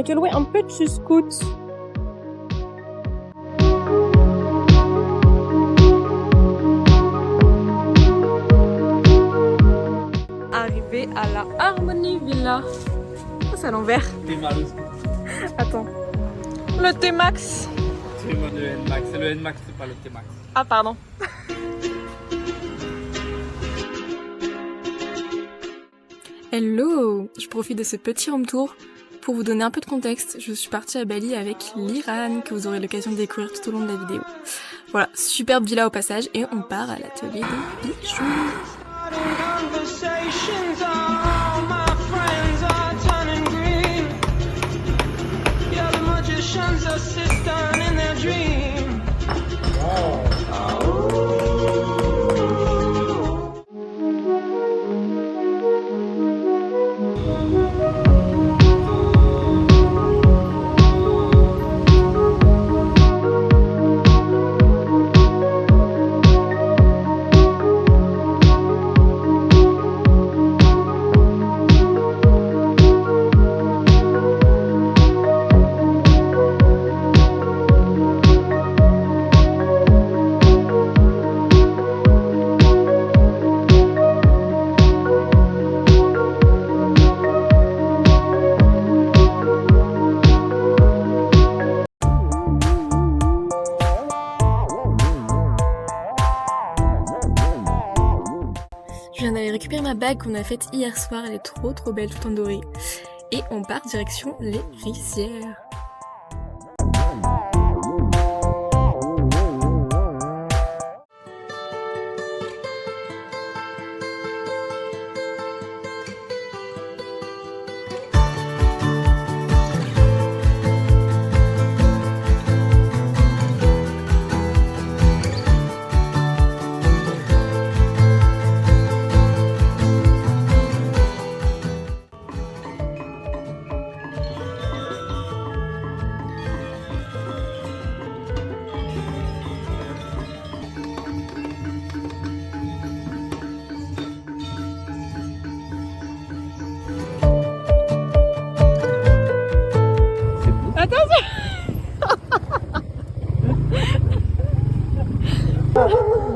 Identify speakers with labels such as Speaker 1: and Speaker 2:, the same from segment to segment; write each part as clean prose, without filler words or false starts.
Speaker 1: été louer un petit scoot. Arrivé à la Harmony Villa. Oh, c'est à l'envers. Attends. Le T-Max.
Speaker 2: C'est moi le N-Max. C'est le N-Max, c'est pas le T-Max.
Speaker 1: Ah, pardon. Hello! Je profite de ce petit home tour pour vous donner un peu de contexte. Je suis partie à Bali avec Liran, que vous aurez l'occasion de découvrir tout au long de la vidéo. Voilà, superbe villa au passage, et on part à l'atelier des bijoux. Je viens d'aller récupérer ma bague qu'on a faite hier soir, elle est trop belle, tout en doré. Et on part direction les Rizières.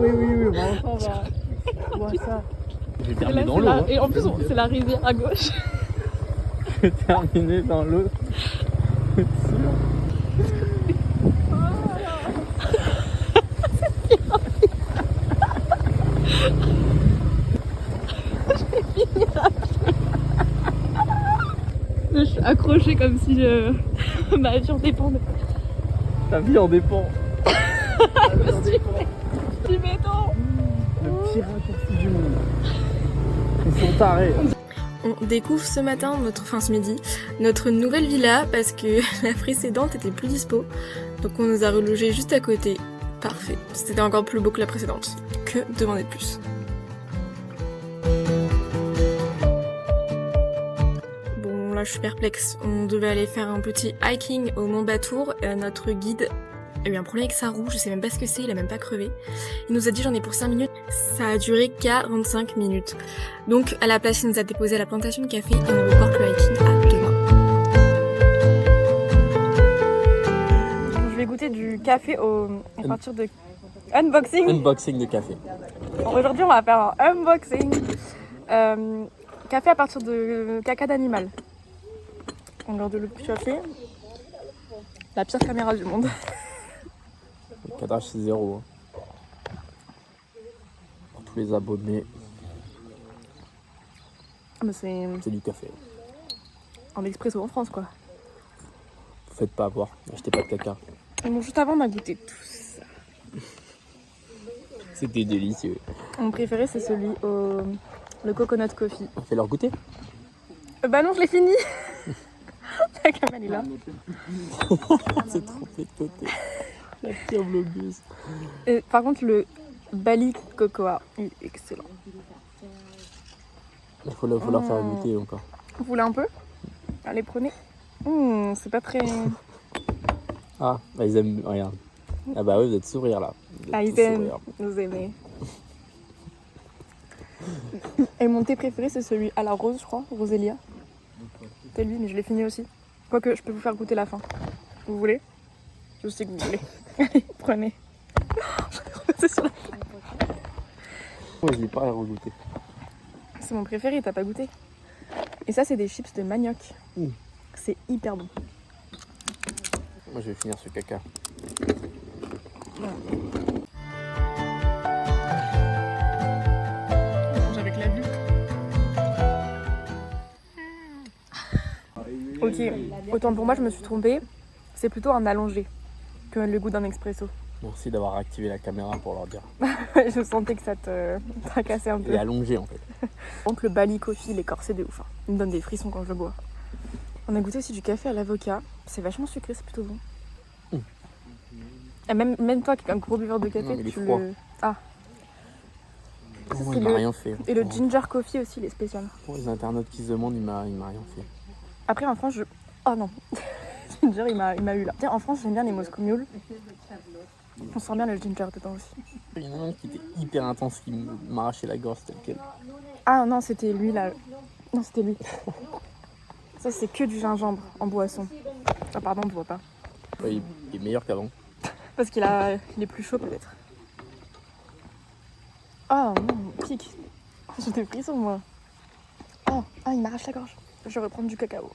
Speaker 2: Oui, vraiment, ça va. Vois ça. J'ai terminé dans l'eau. Hein.
Speaker 1: Et en plus, c'est la rivière à gauche.
Speaker 2: J'ai terminé dans l'eau.
Speaker 1: Je suis accrochée comme si ma vie en dépendait.
Speaker 2: Ta vie en dépend.
Speaker 1: Du béton.
Speaker 2: Le pire raccourci du monde. Ils sont tarés.
Speaker 1: On découvre ce matin, ce midi, notre nouvelle villa parce que la précédente était plus dispo. Donc on nous a relogés juste à côté. Parfait. C'était encore plus beau que la précédente. Que demander de plus? Bon, là je suis perplexe. On devait aller faire un petit hiking au Mont Batour. Notre guide a eu un problème avec sa roue, je sais même pas ce que c'est, il a même pas crevé. Il nous a dit j'en ai pour 5 minutes, ça a duré 45 minutes. Donc à la place il nous a déposé à la plantation de café et on reporte le hiking à demain. Je vais goûter du café à partir de unboxing.
Speaker 2: Unboxing de café.
Speaker 1: Aujourd'hui on va faire un unboxing. Café à partir de caca d'animal. On regarde le café. La pire caméra du monde.
Speaker 2: Le cadrage c'est 0. Pour tous les abonnés.
Speaker 1: Mais c'est
Speaker 2: du café.
Speaker 1: en expresso en France quoi.
Speaker 2: Vous faites pas avoir, achetez pas de caca.
Speaker 1: Et bon, juste avant on a goûté tout ça.
Speaker 2: C'était délicieux.
Speaker 1: Mon préféré c'est celui le coconut coffee.
Speaker 2: On fait leur goûter.
Speaker 1: Bah non je l'ai fini. La caméra est là.
Speaker 2: C'est trop fait de côté. La pire blogueuse.
Speaker 1: Et, par contre le Bali Cocoa il est excellent.
Speaker 2: Il faut leur faire goûter encore.
Speaker 1: Vous voulez un peu? Allez prenez. C'est pas très...
Speaker 2: Ah, bah ils aiment, regarde. Ah bah oui, vous êtes sourire là.
Speaker 1: Ils aiment, vous aimez. Et mon thé préféré c'est celui à la rose je crois, Rosélia. C'est lui mais je l'ai fini aussi. Quoique, je peux vous faire goûter la fin. Vous voulez? Je sais que vous voulez. Allez, prenez. J'en ai repassé sur la fin.
Speaker 2: Moi, je l'ai pas regoûté.
Speaker 1: C'est mon préféré, t'as pas goûté? Et ça, c'est des chips de manioc. C'est hyper bon.
Speaker 2: Moi, je vais finir ce caca.
Speaker 1: Avec la vue. Ok, autant pour moi, je me suis trompée. C'est plutôt un allongé que le goût d'un expresso.
Speaker 2: Merci d'avoir activé la caméra pour leur dire.
Speaker 1: Je sentais que ça te tracassait un peu.
Speaker 2: Il est allongé en fait.
Speaker 1: Donc le Bali Coffee, il est corsé de ouf. Hein. Il me donne des frissons quand je le bois. On a goûté aussi du café à l'avocat. C'est vachement sucré, c'est plutôt bon. Et même toi qui es un gros buveur de café,
Speaker 2: non, il est
Speaker 1: tu
Speaker 2: froid.
Speaker 1: le... Ah. Ça,
Speaker 2: Moi, il m'a rien fait.
Speaker 1: Et le ginger coffee aussi, il est spécial.
Speaker 2: Pour les internautes qui se demandent, il m'a rien fait.
Speaker 1: Après en France, oh non. Ginger, il m'a eu là. Tiens, en France, j'aime bien les Moscow Mule. On sent bien le ginger dedans aussi.
Speaker 2: Il y en a un qui était hyper intense, qui m'arrachait la gorge telle quelle.
Speaker 1: Ah non, c'était lui là. Non, c'était lui. Ça, c'est que du gingembre en boisson. Ah pardon, on ne voit pas.
Speaker 2: Ouais, il est meilleur qu'avant.
Speaker 1: Parce qu'il est plus chaud peut-être. Oh non, pique. J'ai des frissons moi. Oh, il m'arrache la gorge. Je vais reprendre du cacao.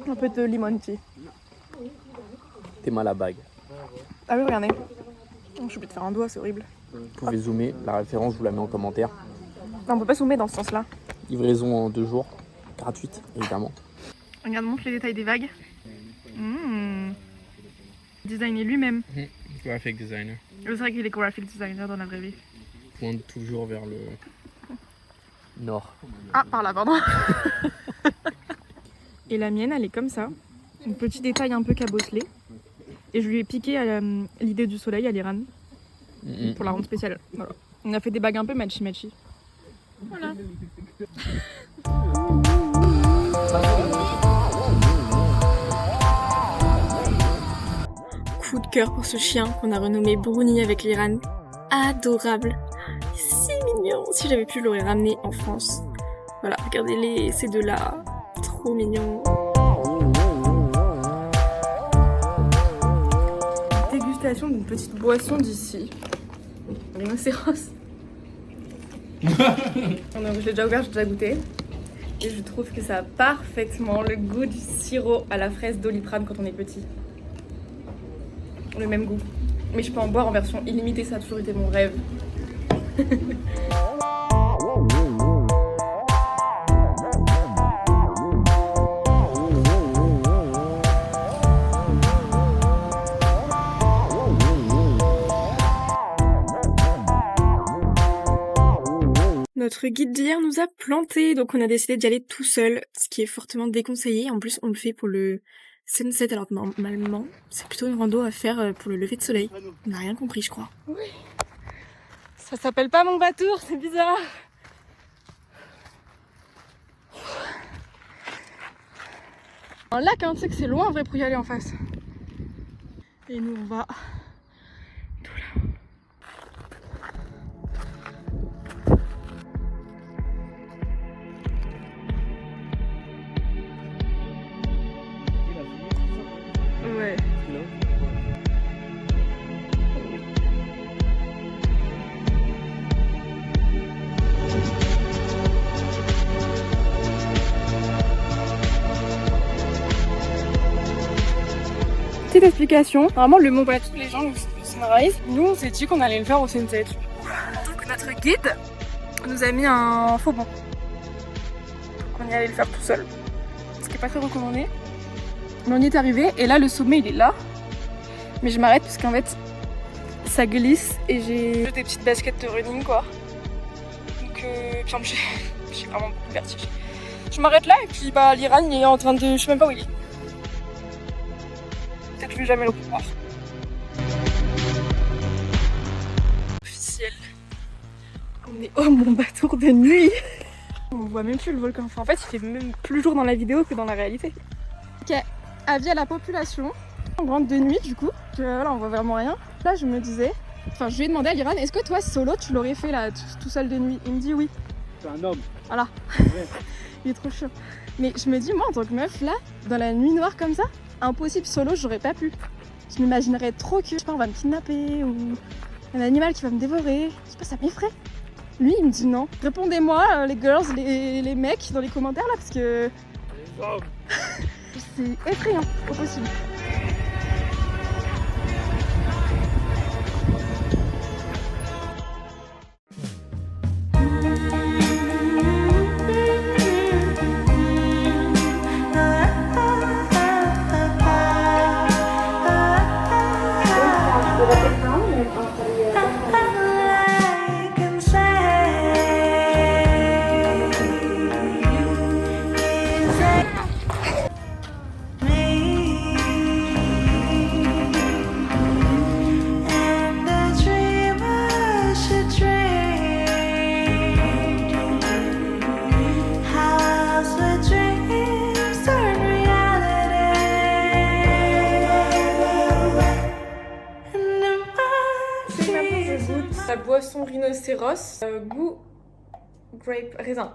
Speaker 1: Un peu de lemon tea.
Speaker 2: T'es mal à bague.
Speaker 1: Ah oui, regardez. Je suis obligée de faire un doigt, c'est horrible.
Speaker 2: Vous pouvez zoomer, la référence, je vous la mets en commentaire.
Speaker 1: Non, on peut pas zoomer dans ce sens-là.
Speaker 2: Livraison en 2 jours, gratuite évidemment.
Speaker 1: Regarde, montre les détails des vagues. Designé lui-même.
Speaker 2: Graphic designer.
Speaker 1: C'est vrai qu'il est graphic designer dans la vraie vie.
Speaker 2: Pointe toujours vers le nord.
Speaker 1: Ah, par là, pardon. Et la mienne, elle est comme ça. Un petit détail un peu cabosselé. Et je lui ai piqué l'idée du soleil à l'Iran. Pour la rendre spéciale. Voilà. On a fait des bagues un peu matchy-matchy. Voilà. Coup de cœur pour ce chien qu'on a renommé Brownie avec l'Iran. Adorable. Si mignon. Si j'avais pu, je l'aurais ramené en France. Voilà, regardez-les, ces deux-là. Trop mignons. Dégustation d'une petite boisson d'ici. Rhinocéros. Je l'ai déjà ouvert, j'ai déjà goûté. Et je trouve que ça a parfaitement le goût du sirop à la fraise Doliprane quand on est petit. Le même goût. Mais je peux en boire en version illimitée, ça a toujours été mon rêve. Notre guide d'hier nous a planté, donc on a décidé d'y aller tout seul, ce qui est fortement déconseillé. En plus, on le fait pour le sunset, alors normalement, c'est plutôt une rando à faire pour le lever de soleil. On n'a rien compris, je crois. Oui. Ça s'appelle pas mon batour, c'est bizarre. Un lac, hein, tu sais que c'est loin en vrai pour y aller en face. Et nous, on va tout là. Ouais. Petite explication, normalement le Mont Batour, les gens le sunrise. Nous on s'est dit qu'on allait le faire au sunset. Donc notre guide nous a mis un faux bon. Donc on y allait le faire tout seul. Ce qui est pas très recommandé. Mais on y est arrivé et là le sommet il est là. Mais je m'arrête parce qu'en fait ça glisse et j'ai des petites baskets de running quoi. Donc puis en plus j'ai vraiment beaucoup de vertige. Je m'arrête là et puis bah l'Iran il est en train de... je sais même pas où il est. Peut-être que je vais jamais le revoir. Officiel. On est au Mont Batour de nuit. On voit même plus le volcan. Enfin, en fait il fait même plus jour dans la vidéo que dans la réalité. Ok, avis à la population. On rentre de nuit du coup, voilà, on voit vraiment rien. Là je me disais, enfin je lui ai demandé à l'Iran, est-ce que toi solo tu l'aurais fait là tout seul de nuit? Il me dit oui.
Speaker 2: Je suis un homme.
Speaker 1: Voilà.
Speaker 2: Ouais.
Speaker 1: Il est trop chaud. Mais je me dis, moi en tant que meuf là, dans la nuit noire comme ça, impossible solo, j'aurais pas pu. Je m'imaginerais trop que, je sais pas, on va me kidnapper ou un animal qui va me dévorer. Je sais pas, ça m'effraie. Lui, il me dit non. Répondez-moi, les girls, les mecs, dans les commentaires là, parce que c'est effrayant, au possible. La boisson rhinocéros, goût grape raisin.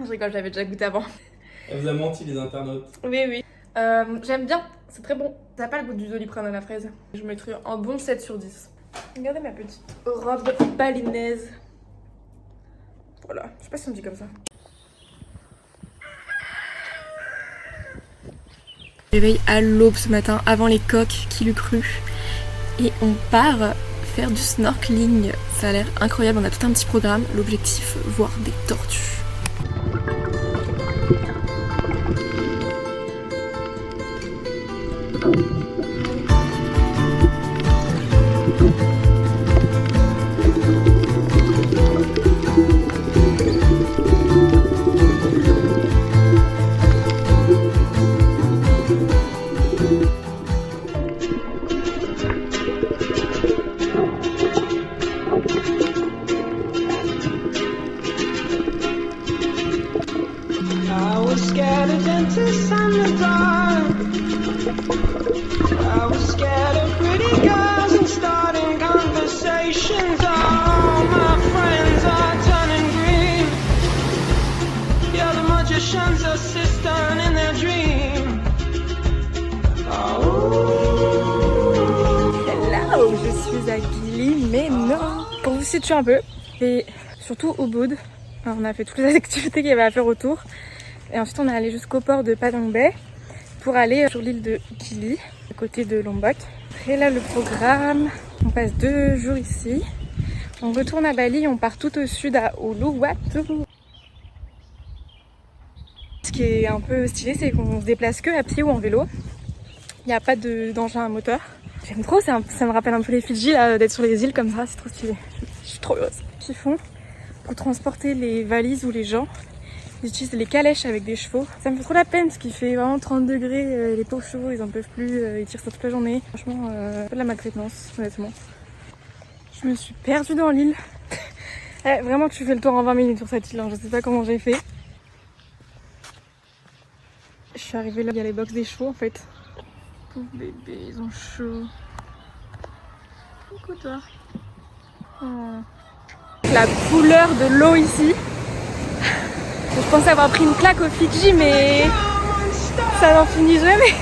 Speaker 1: Je rigole, j'avais déjà goûté avant.
Speaker 3: Elle vous a menti les internautes.
Speaker 1: Oui, oui. J'aime bien, c'est très bon. Ça n'a pas le goût du Doliprane à la fraise. Je mettrais un bon 7 sur 10. Regardez ma petite robe balinaise. Voilà, je sais pas si on dit comme ça. Je me réveille à l'aube ce matin, avant les coqs, qui l'eût cru. Et on part faire du snorkeling. Ça a l'air incroyable, on a tout un petit programme. L'objectif, voir des tortues. Hello, je suis à Gili, mais non. Pour vous situer un peu, et surtout au Boud, on a fait toutes les activités qu'il y avait à faire autour. Et ensuite on est allé jusqu'au port de Padang Bay pour aller sur l'île de Gili, à côté de Lombok. Et là le programme, on passe 2 jours ici. On retourne à Bali, on part tout au sud à Uluwatu. Ce qui est un peu stylé, c'est qu'on se déplace que à pied ou en vélo. Il n'y a pas d'engin à moteur. J'aime trop, ça me rappelle un peu les Fidji là, d'être sur les îles comme ça, c'est trop stylé. Je suis trop heureuse. Ce qu'ils font pour transporter les valises ou les gens, ils utilisent les calèches avec des chevaux. Ça me fait trop la peine parce qu'il fait vraiment 30 degrés, les pauvres chevaux ils en peuvent plus, ils tirent ça toute la journée. Franchement, pas de la maltraitance, honnêtement. Je me suis perdue dans l'île. Vraiment que je fais le tour en 20 minutes sur cette île, hein. Je sais pas comment j'ai fait. Je suis arrivée là, il y a les box des chevaux en fait. Pauvres bébés, ils ont chaud. Coucou toi. Oh. La couleur de l'eau ici. Je pensais avoir pris une claque au Fidji, mais ça n'en finit jamais.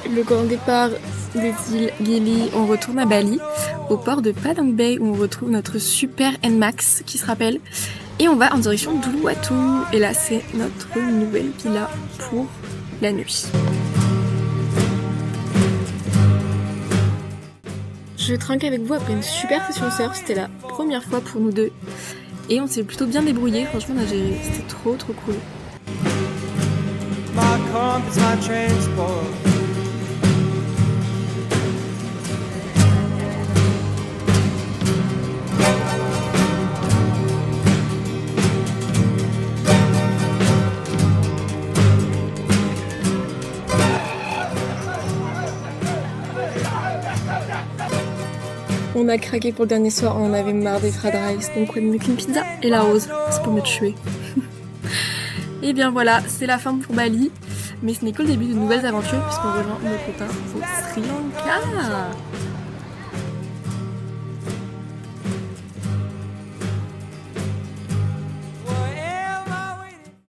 Speaker 1: Le grand départ des îles Gili, on retourne à Bali, au port de Padang Bay où on retrouve notre super Nmax qui se rappelle. Et on va en direction d'Uluwatu. Et là c'est notre nouvelle villa pour la nuit. Je trinque avec vous après une super session surf, c'était la première fois pour nous deux. Et on s'est plutôt bien débrouillé, franchement on a géré, c'était trop cool.
Speaker 4: My compass, my transport.
Speaker 1: On a craqué pour le dernier soir, on en avait marre des fried rice, donc quoi de mieux qu'une pizza et la rose, c'est pour me tuer. Et bien voilà, c'est la fin pour Bali, mais ce n'est que le début de nouvelles aventures puisqu'on rejoint nos copains au Sri Lanka.